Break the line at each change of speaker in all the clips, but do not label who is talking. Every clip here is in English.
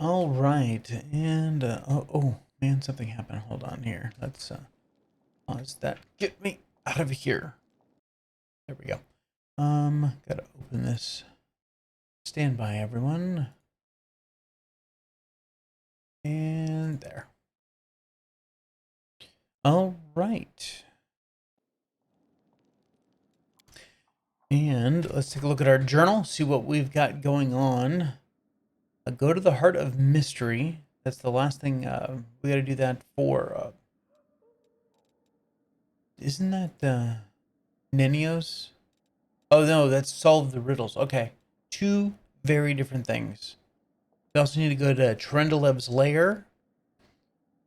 All right, and oh man, something happened. Hold on here. Let's pause that. Get me out of here. There we go. Gotta open this. Stand by, everyone. And there. All right. And let's take a look at our journal, see what we've got going on. Go to the Heart of Mystery. That's the last thing we got to do that for. Isn't that Nenio's? Oh no, that's Solve the Riddles. Okay, two very different things. We also need to go to Trendalev's lair.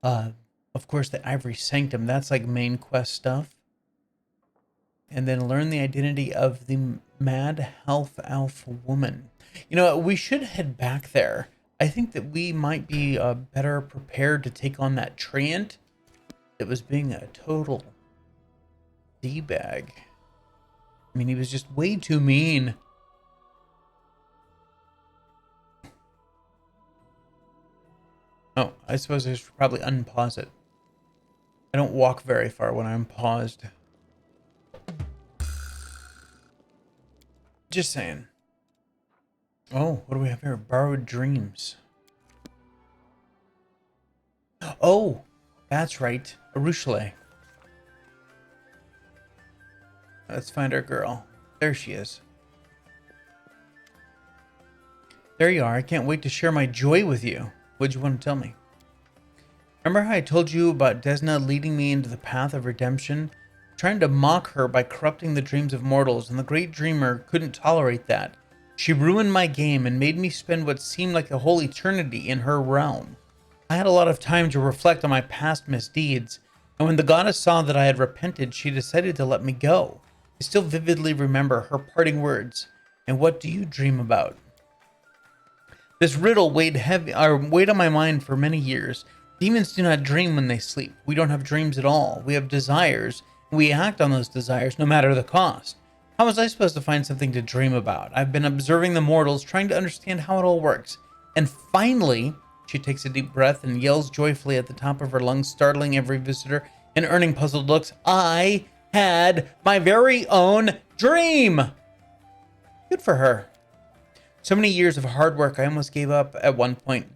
Of course, the Ivory Sanctum. That's like main quest stuff. And then learn the identity of the Mad Half Elf woman. You know, we should head back there. I think that we might be better prepared to take on that treant that was being a total D-bag. I mean, he was just way too mean. Oh, I suppose I should probably unpause it. I don't walk very far when I'm paused. Just saying. Oh, what do we have here? Borrowed Dreams. Oh, that's right. Aasimar. Let's find our girl. There she is. There you are. I can't wait to share my joy with you. What'd you want to tell me? Remember how I told you about Desna leading me into the path of redemption? Trying to mock her by corrupting the dreams of mortals, and the great dreamer couldn't tolerate that. She ruined my game and made me spend what seemed like a whole eternity in her realm. I had a lot of time to reflect on my past misdeeds, and when the goddess saw that I had repented, she decided to let me go. I still vividly remember her parting words. And what do you dream about? This riddle weighed on my mind for many years. Demons do not dream when they sleep. We don't have dreams at all. We have desires, and we act on those desires no matter the cost. How was I supposed to find something to dream about? I've been observing the mortals, trying to understand how it all works. And finally, she takes a deep breath and yells joyfully at the top of her lungs, startling every visitor and earning puzzled looks. I had my very own dream! Good for her. So many years of hard work, I almost gave up at one point.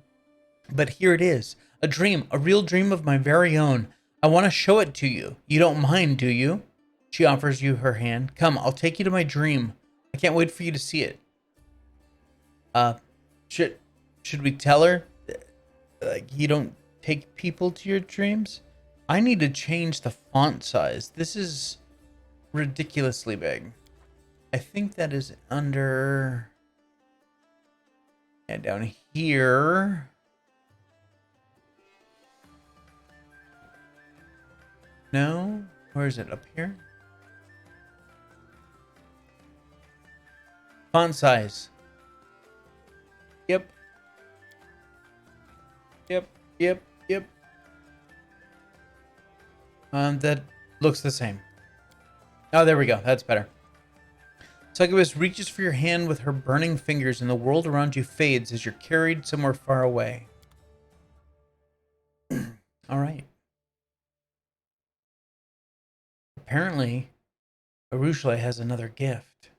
But here it is. A dream, a real dream of my very own. I want to show it to you. You don't mind, do you? She offers you her hand. Come, I'll take you to my dream. I can't wait for you to see it. Should we tell her? Like, you don't take people to your dreams? I need to change the font size. This is ridiculously big. I think that is under... Yeah, down here. No? Where is it? Up here? Font size. Yep. Yep. That looks the same. Oh, there we go. That's better. Sarkoris reaches for your hand with her burning fingers, and the world around you fades as you're carried somewhere far away. All right. Apparently, Aasimar has another gift.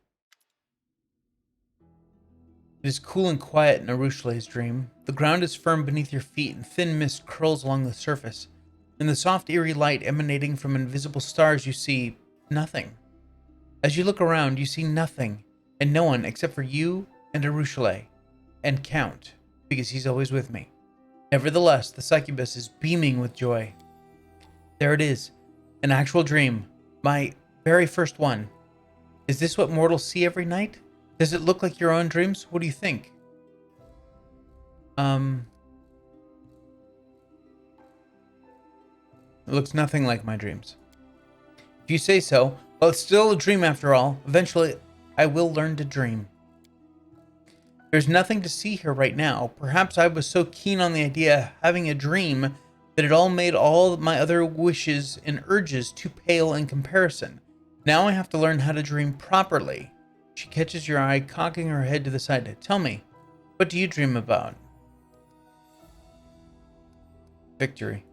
It is cool and quiet in Aasimar's dream. The ground is firm beneath your feet, and thin mist curls along the surface. In the soft, eerie light emanating from invisible stars, you see nothing. As you look around, you see nothing, and no one except for you and Aasimar, and Count, because he's always with me. Nevertheless, the succubus is beaming with joy. There it is, an actual dream, my very first one. Is this what mortals see every night? Does it look like your own dreams? What do you think? It looks nothing like my dreams. If you say so, well, it's still a dream after all. Eventually, I will learn to dream. There's nothing to see here right now. Perhaps I was so keen on the idea of having a dream that it all made all my other wishes and urges too pale in comparison. Now I have to learn how to dream properly. She catches your eye, cocking her head to the side. Tell me, what do you dream about? Victory.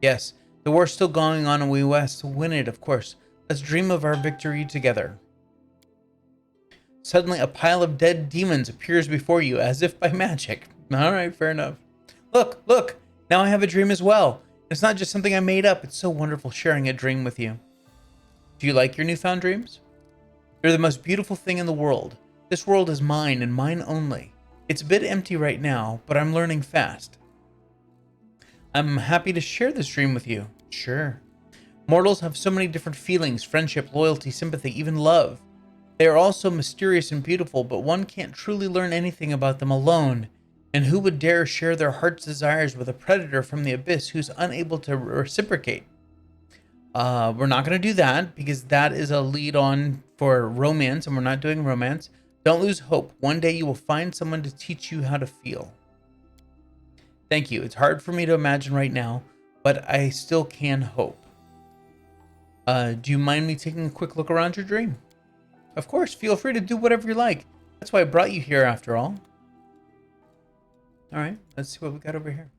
Yes, the war's still going on and we must win it, of course. Let's dream of our victory together. Suddenly, a pile of dead demons appears before you, as if by magic. Alright, fair enough. Look, look! Now I have a dream as well. It's not just something I made up. It's so wonderful sharing a dream with you. Do you like your newfound dreams? They're the most beautiful thing in the world. This world is mine and mine only. It's a bit empty right now, but I'm learning fast. I'm happy to share this dream with you. Sure. Mortals have so many different feelings, friendship, loyalty, sympathy, even love. They are all so mysterious and beautiful, but one can't truly learn anything about them alone. And who would dare share their heart's desires with a predator from the abyss who's unable to reciprocate? We're not going to do that because that is a lead on for romance, and we're not doing romance. Don't lose hope. One day you will find someone to teach you how to feel. Thank you. It's hard for me to imagine right now, but I still can hope. Do you mind me taking a quick look around your dream? Of course, feel free to do whatever you like. That's why I brought you here after all. Alright, let's see what we got over here.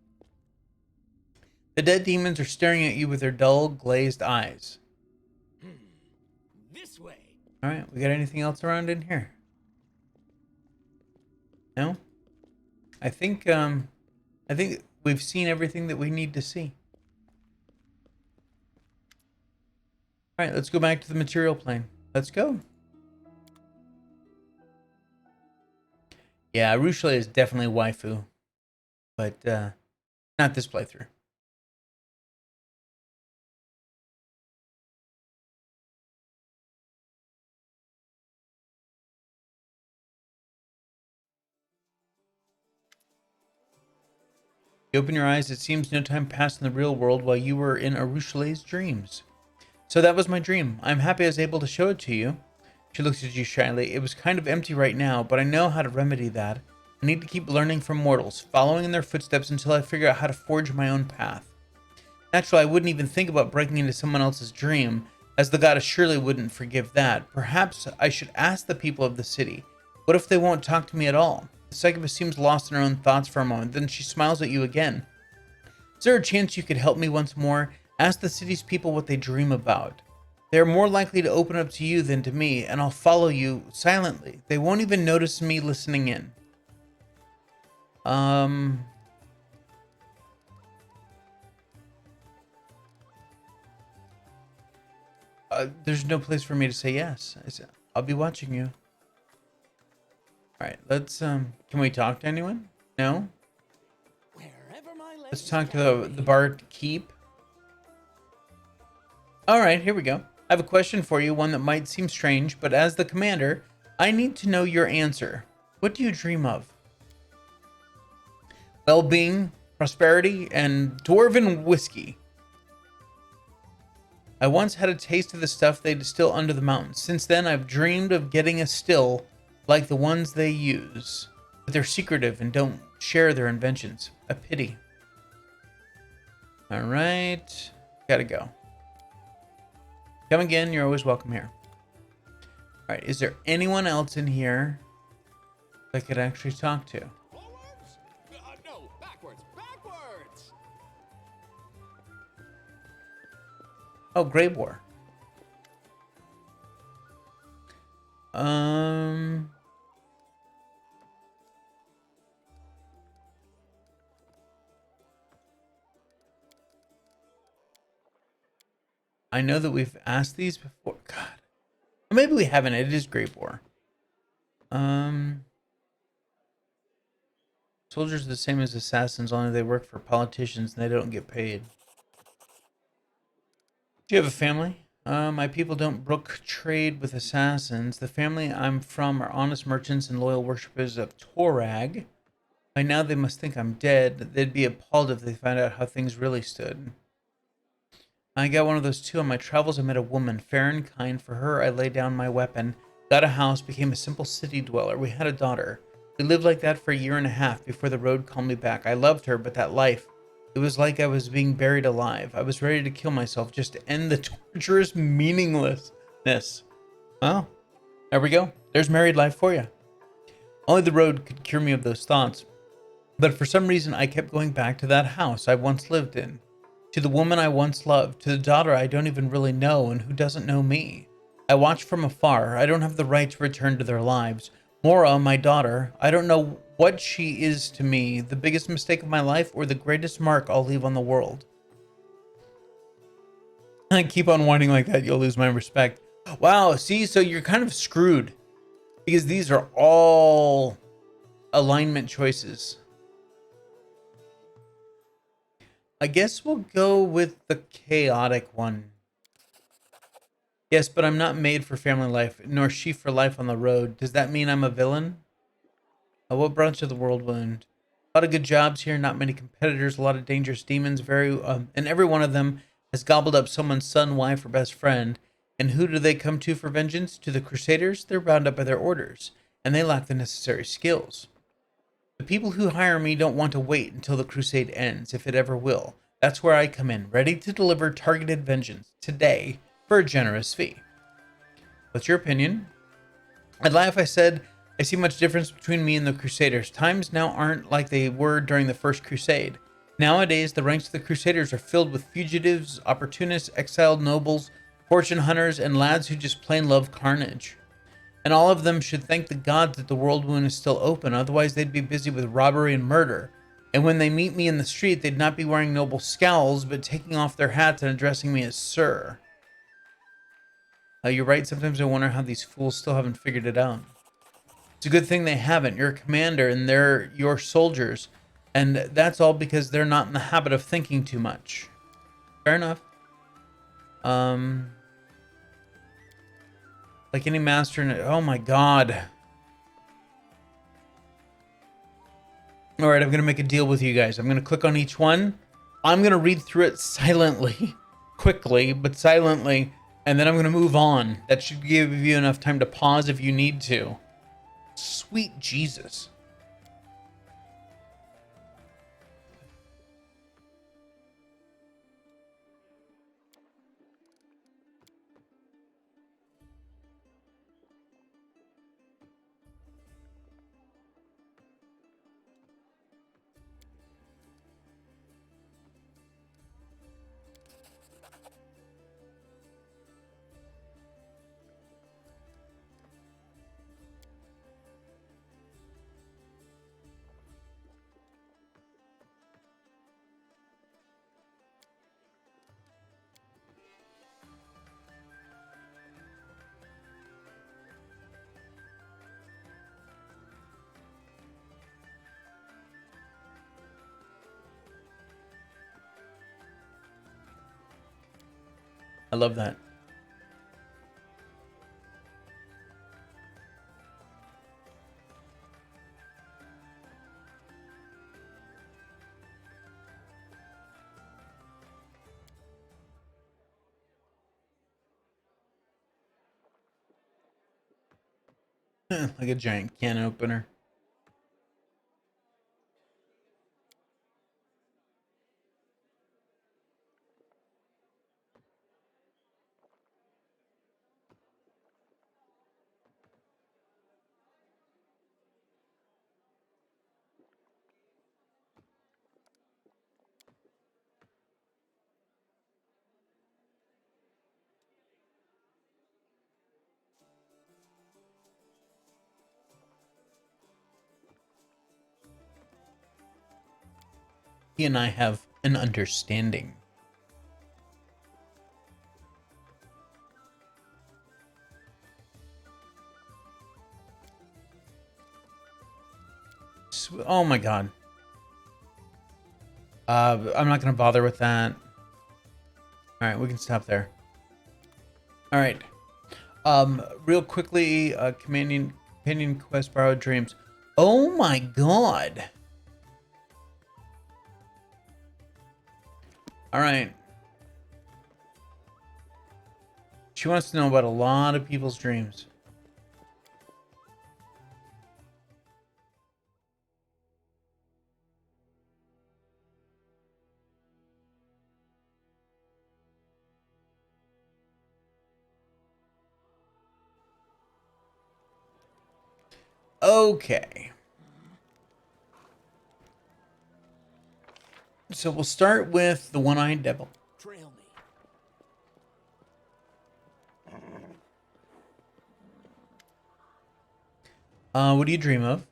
The dead demons are staring at you with their dull, glazed eyes.
This way.
Alright, we got anything else around in here? No? I think we've seen everything that we need to see. Alright, let's go back to the material plane. Let's go. Yeah, 𝐿𝐴 is definitely waifu. But, not this playthrough. You open your eyes, it seems no time passed in the real world while you were in 𝐿𝐴's dreams. So that was my dream. I'm happy I was able to show it to you. She looks at you shyly. It was kind of empty right now, but I know how to remedy that. I need to keep learning from mortals, following in their footsteps until I figure out how to forge my own path. Naturally, I wouldn't even think about breaking into someone else's dream, as the goddess surely wouldn't forgive that. Perhaps I should ask the people of the city. What if they won't talk to me at all? The succubus seems lost in her own thoughts for a moment, then she smiles at you again. Is there a chance you could help me once more? Ask the city's people what they dream about. They are more likely to open up to you than to me, and I'll follow you silently. They won't even notice me listening in. There's no place for me to say yes. I'll be watching you. Alright, let's, can we talk to anyone? No? Let's talk to the Bard Keep. Alright, here we go. I have a question for you, one that might seem strange, but as the commander, I need to know your answer. What do you dream of? Well-being, prosperity, and dwarven whiskey. I once had a taste of the stuff they distill under the mountains. Since then, I've dreamed of getting a still like the ones they use. But they're secretive and don't share their inventions. A pity. Alright. Gotta go. Come again, you're always welcome here. Alright, is there anyone else in here I could actually talk to?
Forwards? No, backwards. Backwards.
Oh, Grave War. I know that we've asked these before. God. Or maybe we haven't. It is Grave War. Soldiers are the same as assassins, only they work for politicians and they don't get paid. Do you have a family? My people don't brook trade with assassins. The family I'm from are honest merchants and loyal worshippers of Torag. By now they must think I'm dead. They'd be appalled if they found out how things really stood. I got one of those too. On my travels, I met a woman, fair and kind. For her, I laid down my weapon, got a house, became a simple city dweller. We had a daughter. We lived like that for a year and a half before the road called me back. I loved her, but that life, it was like I was being buried alive. I was ready to kill myself just to end the torturous meaninglessness. Well, there we go. There's married life for you. Only the road could cure me of those thoughts. But for some reason, I kept going back to that house I once lived in, to the woman I once loved, to the daughter I don't even really know and who doesn't know me. I watch from afar. I don't have the right to return to their lives. Mora, my daughter, I don't know what she is to me, the biggest mistake of my life or the greatest mark I'll leave on the world. I keep on whining like that, you'll lose my respect. Wow, see, so you're kind of screwed because these are all alignment choices. I guess we'll go with the chaotic one. Yes, but I'm not made for family life, nor she for life on the road. Does that mean I'm a villain? What branch of the Worldwound? A lot of good jobs here, not many competitors, a lot of dangerous demons, and every one of them has gobbled up someone's son, wife, or best friend. And who do they come to for vengeance? To the Crusaders? They're bound up by their orders, and they lack the necessary skills. The people who hire me don't want to wait until the crusade ends, if it ever will. That's where I come in, ready to deliver targeted vengeance today for a generous fee. What's your opinion? I'd lie if I said I see much difference between me and the Crusaders. Times now aren't like they were during the First Crusade. Nowadays, the ranks of the Crusaders are filled with fugitives, opportunists, exiled nobles, fortune hunters, and lads who just plain love carnage. And all of them should thank the gods that the Worldwound is still open, otherwise they'd be busy with robbery and murder. And when they meet me in the street, they'd not be wearing noble scowls, but taking off their hats and addressing me as Sir. You're right, sometimes I wonder how these fools still haven't figured it out. It's a good thing they haven't. You're a commander and they're your soldiers. And that's all because they're not in the habit of thinking too much. Fair enough. Like any master in it. Oh my god. Alright, I'm going to make a deal with you guys. I'm going to click on each one. I'm going to read through it silently. Quickly, but silently. And then I'm going to move on. That should give you enough time to pause if you need to. Sweet Jesus. I love that. Like a giant can opener. He and I have an understanding. Oh my god. I'm not going to bother with that. Alright, we can stop there. Alright. Real quickly, companion quest, borrowed dreams. Oh my god. Alright. She wants to know about a lot of people's dreams. Okay. So we'll start with the one-eyed devil.
Trail me.
What do you dream of?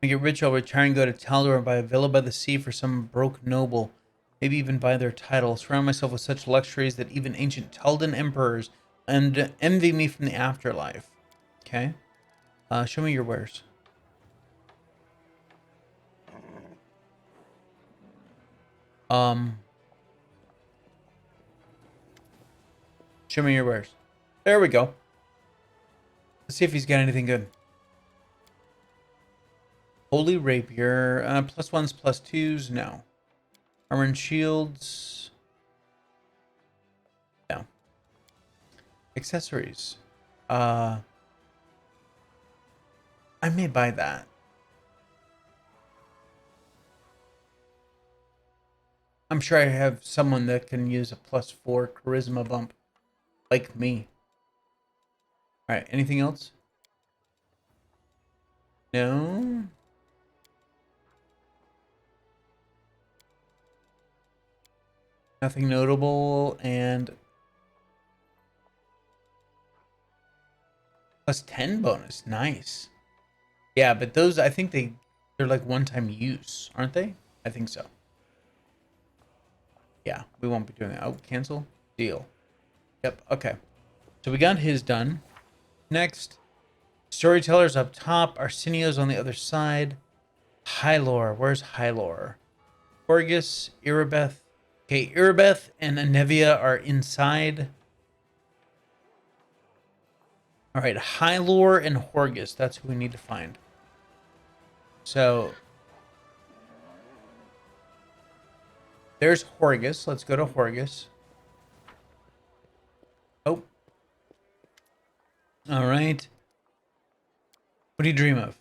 When I get rich, I'll retire and go to Taldor and buy a villa by the sea for some broke noble. Maybe even buy their title. Surround myself with such luxuries that even ancient Teldan emperors and envy me from the afterlife. Okay. Show me your wares. Show me your wares. There we go. Let's see if he's got anything good. Holy Rapier. +1s, +2s. No. Armor and shields. No. Accessories. I may buy that. I'm sure I have someone that can use a +4 charisma bump. Like me. Alright, anything else? No? Nothing notable, and +10 bonus. Nice. Yeah, but those, I think they're like one-time use, aren't they? I think so. Yeah, we won't be doing that. Oh, cancel? Deal. Yep, okay. So we got his done. Next, Storyteller's up top. Arsenio's on the other side. Hylor. Where's Hylor? Horgus, Irabeth. Okay, Irabeth and Anevia are inside. All right, Hylor and Horgus. That's who we need to find. So there's Horgus. Let's go to Horgus. Oh. All right. What do you dream of?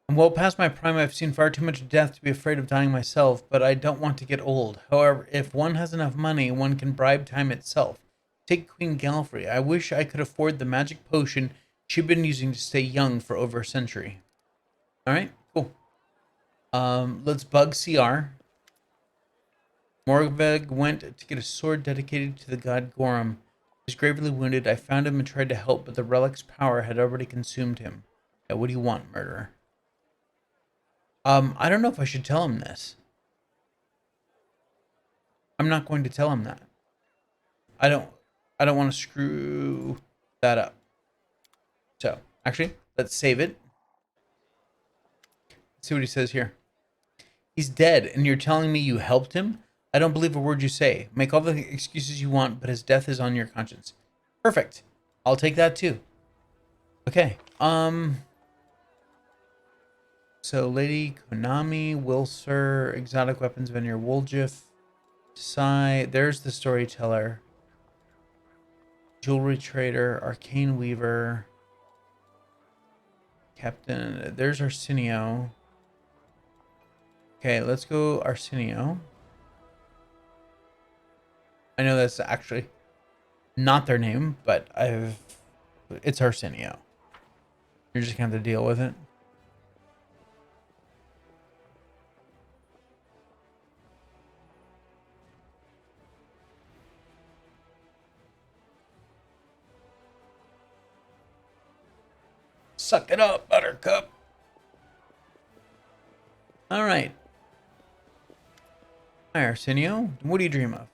I'm well past my prime. I've seen far too much death to be afraid of dying myself, but I don't want to get old. However, if one has enough money, one can bribe time itself. Take Queen Galfrey. I wish I could afford the magic potion she'd been using to stay young for over a century. All right, cool. Let's bug CR. Morveg went to get a sword dedicated to the god Gorum. He was gravely wounded. I found him and tried to help, but the relic's power had already consumed him. Yeah, what do you want, murderer? I don't know if I should tell him this. I'm not going to tell him that. I don't want to screw that up. So, actually, let's save it. Let's see what he says here. He's dead, and you're telling me you helped him? I don't believe a word you say. Make all the excuses you want, but his death is on your conscience. Perfect. I'll take that too. Okay. So, Lady Konami, Wilser, Exotic Weapons Vendor, Woljif, Sai. There's the Storyteller. Jewelry Trader, Arcane Weaver, Captain. There's Arsenio. Okay, let's go Arsenio. I know that's actually not their name, but it's Arsenio. You're just gonna have to deal with it. Suck it up, Buttercup. All right. Hi, Arsenio. What do you dream of?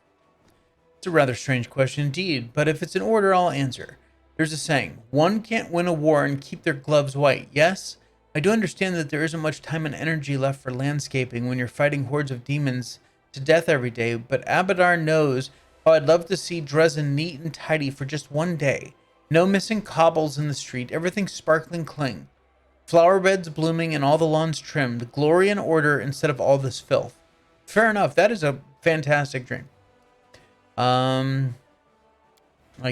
It's a rather strange question indeed, but if it's in order, I'll answer. There's a saying, one can't win a war and keep their gloves white. Yes, I do understand that there isn't much time and energy left for landscaping when you're fighting hordes of demons to death every day, but Abadar knows how I'd love to see Dresden neat and tidy for just one day. No missing cobbles in the street, everything sparkling clean. Flower beds blooming and all the lawns trimmed. Glory and order instead of all this filth. Fair enough. That is a fantastic dream. I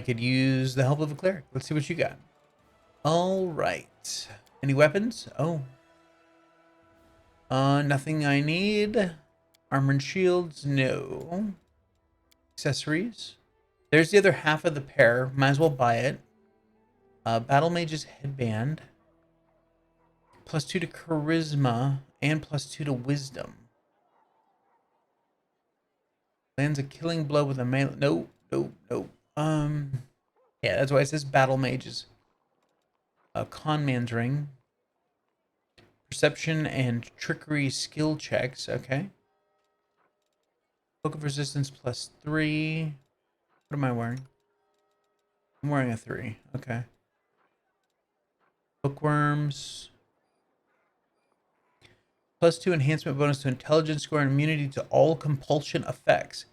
could use the help of a cleric. Let's see what you got. All right. Any weapons? Oh. Nothing I need. Armor and shields? No. Accessories? There's the other half of the pair. Might as well buy it. Battle Mage's headband. +2 to charisma and +2 to wisdom. Lands a killing blow with a melee. Nope, nope, nope. Yeah, that's why it says battle mages. Con man's ring. Perception and trickery skill checks. Okay. Book of resistance +3. What am I wearing? I'm wearing a 3. Okay. Bookworms. +2 enhancement bonus to intelligence score and immunity to all compulsion effects.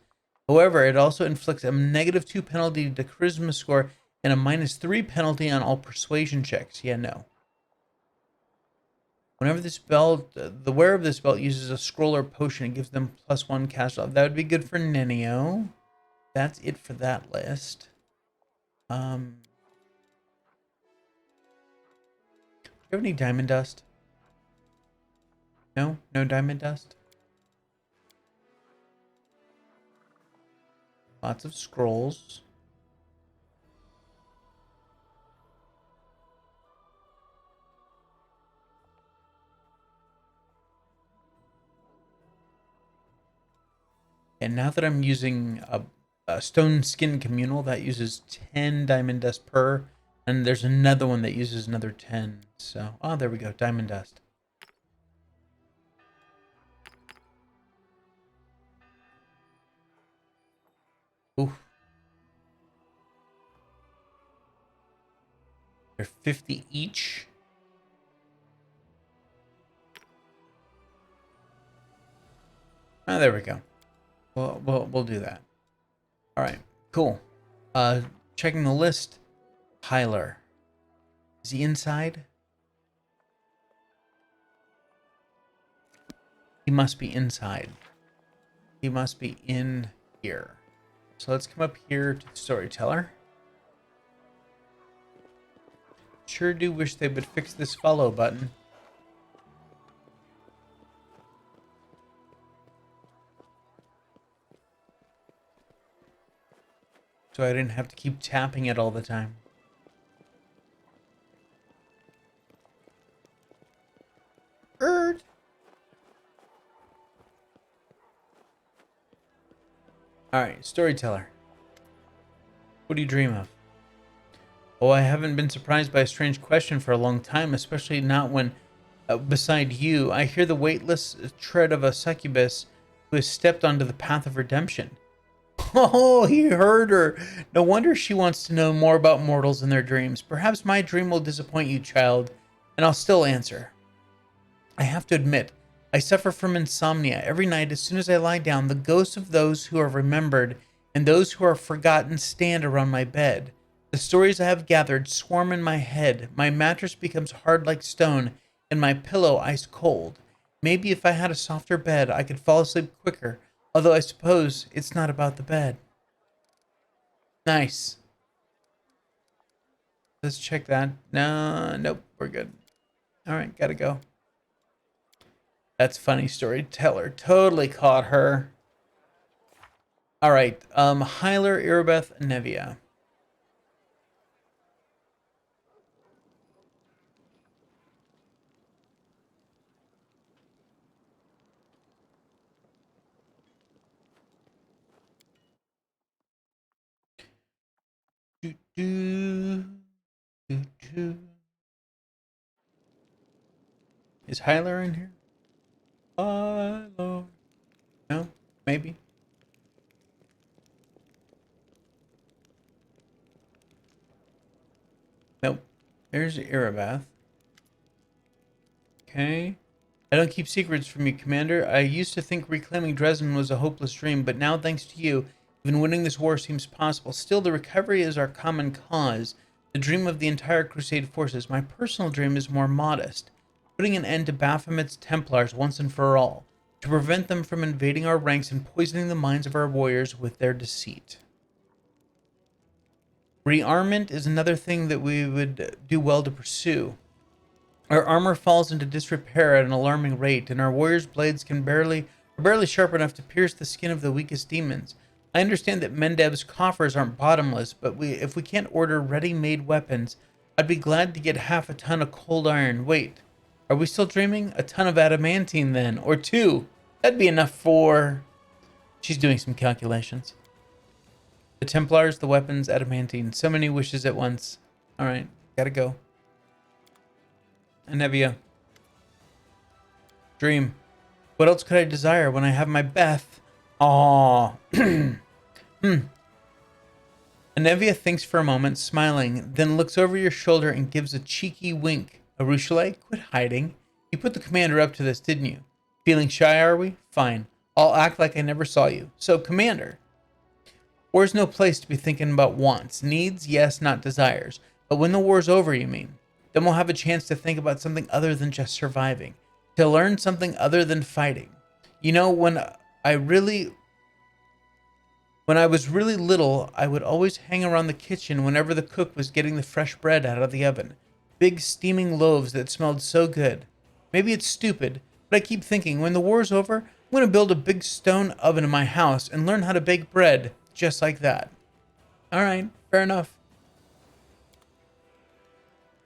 However, it also inflicts a -2 penalty to charisma score and a -3 penalty on all persuasion checks. Yeah, no. Whenever this belt, the wearer of this belt uses a scroll or potion, it gives them +1 cast off. That would be good for Nenio. That's it for that list. Do you have any diamond dust? No? No diamond dust? Lots of scrolls. And now that I'm using a stone skin communal, that uses 10 diamond dust per, and there's another one that uses another 10. So, oh, there we go, diamond dust. Ooh. They're 50 each. Oh, there we go. We'll do that. All right, cool. Checking the list. Hyler. Is he inside? He must be inside. He must be in here. So let's come up here to the Storyteller. Sure do wish they would fix this follow button. So I didn't have to keep tapping it all the time. Alright, Storyteller. What do you dream of? Oh, I haven't been surprised by a strange question for a long time, especially not when, beside you, I hear the weightless tread of a succubus who has stepped onto the path of redemption. Oh, he heard her. No wonder she wants to know more about mortals and their dreams. Perhaps my dream will disappoint you, child, and I'll still answer. I have to admit, I suffer from insomnia. Every night, as soon as I lie down, the ghosts of those who are remembered and those who are forgotten stand around my bed. The stories I have gathered swarm in my head. My mattress becomes hard like stone, and my pillow ice cold. Maybe if I had a softer bed, I could fall asleep quicker, although I suppose it's not about the bed. Nice. Let's check that. No, nope, we're good. All right, gotta go. That's funny, Storyteller. Totally caught her. All right, Hyler, Irabeth, Nevia. Do, do, do, do. Is Hyler in here? Hyler. No, maybe. Nope. There's Irabeth. Okay. I don't keep secrets from you, Commander. I used to think reclaiming Dresden was a hopeless dream, but now, thanks to you, even winning this war seems possible. Still, the recovery is our common cause, the dream of the entire Crusade forces. My personal dream is more modest, putting an end to Baphomet's Templars once and for all, to prevent them from invading our ranks and poisoning the minds of our warriors with their deceit. Rearmament is another thing that we would do well to pursue. Our armor falls into disrepair at an alarming rate, and our warriors' blades are barely sharp enough to pierce the skin of the weakest demons. I understand that Mendeb's coffers aren't bottomless, but if we can't order ready-made weapons, I'd be glad to get half a ton of cold iron. Wait, are we still dreaming? A ton of adamantine then, or 2. That'd be enough for She's doing some calculations. The Templars, the weapons, adamantine. So many wishes at once. All right, gotta go. Anevia. Dream. What else could I desire when I have my Beth? Aww. Anevia thinks for a moment, smiling, then looks over your shoulder and gives a cheeky wink. 𝐿𝐴rușale, quit hiding. You put the commander up to this, didn't you? Feeling shy, are we? Fine. I'll act like I never saw you. So, commander. War's no place to be thinking about wants. Needs, yes, not desires. But when the war's over, you mean? Then we'll have a chance to think about something other than just surviving. To learn something other than fighting. You know, when I was really little, I would always hang around the kitchen whenever the cook was getting the fresh bread out of the oven. Big steaming loaves that smelled so good. Maybe it's stupid, but I keep thinking, when the war's over, I'm going to build a big stone oven in my house and learn how to bake bread just like that. All right, fair enough.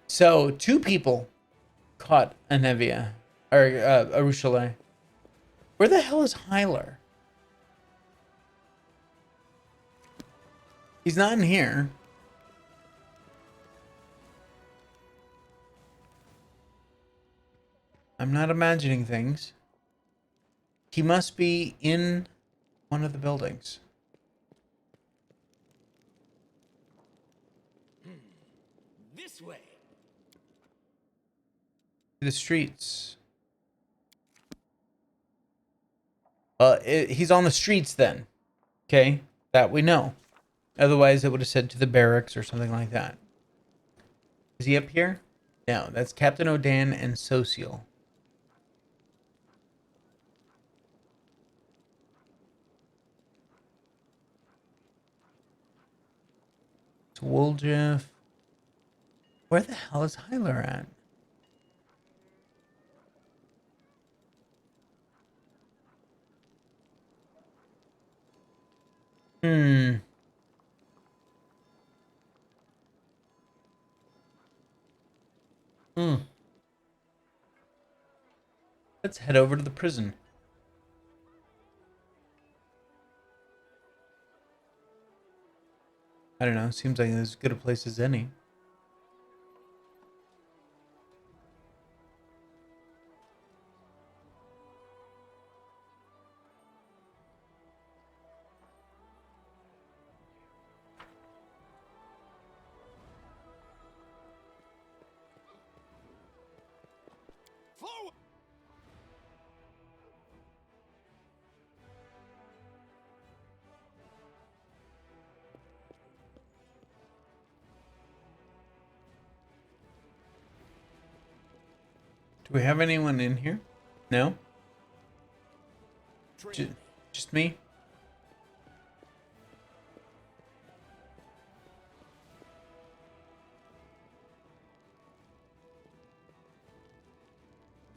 So, 2 people caught Anevia, or 𝐿𝐴rușale. Where the hell is Hylar? He's not in here. I'm not imagining things. He must be in one of the buildings.
This way.
The streets. He's on the streets then. Okay, that we know. Otherwise, it would have said to the barracks or something like that. Is he up here? No, that's Captain Odan and Social. It's Woljeff. Where the hell is Hylar at? Let's head over to the prison. I don't know. Seems like as good a place as any.
Forward.
Do we have anyone in here? No? Just me?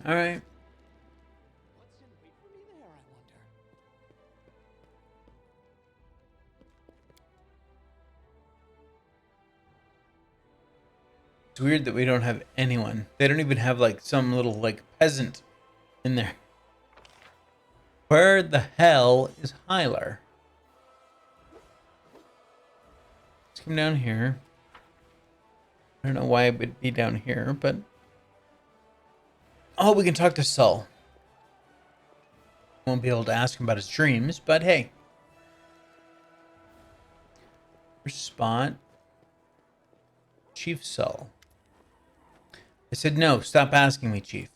All right.
What's in wait for me there, I wonder?
It's weird that we don't have anyone. They don't even have like some little like peasant in there. Where the hell is Hylar? Let's come down here. I don't know why it would be down here, but... Oh, we can talk to Sol. Won't be able to ask him about his dreams, but hey. First spot. Chief Sol. I said, no, stop asking me, Chief.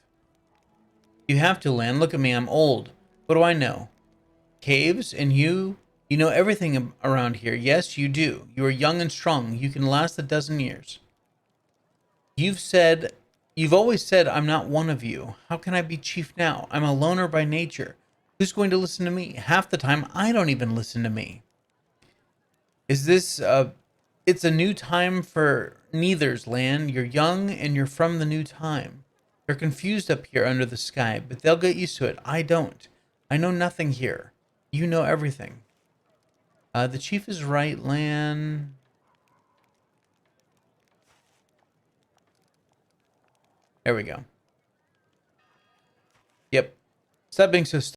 You have to, Lan. Look at me, I'm old. What do I know? Caves and you know everything around here. Yes, you do. You are young and strong. You can last a dozen years. You've always said I'm not one of you. How can I be chief now? I'm a loner by nature. Who's going to listen to me? Half the time, I don't even listen to me. Is this, it's a new time for neithers, Lan. You're young and you're from the new time. They're confused up here under the sky, but they'll get used to it. I don't. I know nothing here. You know everything. The chief is right, Lan. There we go. Yep. Stop being so